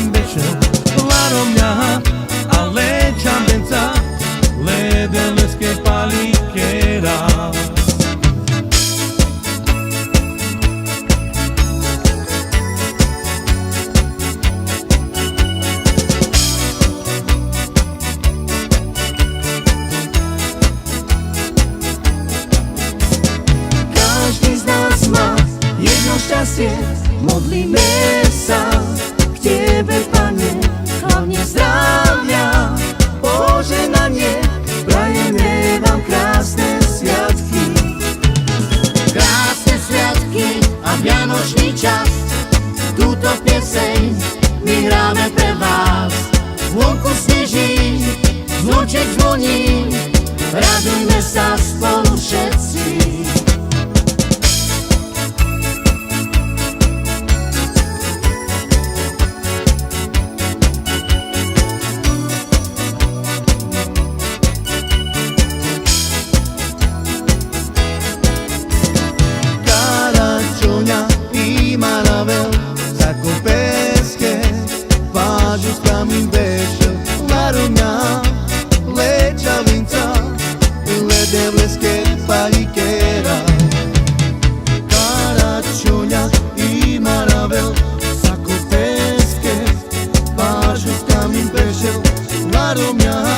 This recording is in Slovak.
invece la romia alle ciambenza le delle palichera. Každý z nás má jedno šťastie, modlíme sa k Tebe, Pane, hlavne zdravia, požehnanie, prajeme vám krásne sviatky. Krásne sviatky a vianočný čas, túto pieseň my hráme pre vás. Vonku sneží, zvonček zvoní, radujme sa spolu všetci. Invece la romia le ciavinza le devlesche palichera Caracciogna i maravel sacco pesche bacios cam invece la romia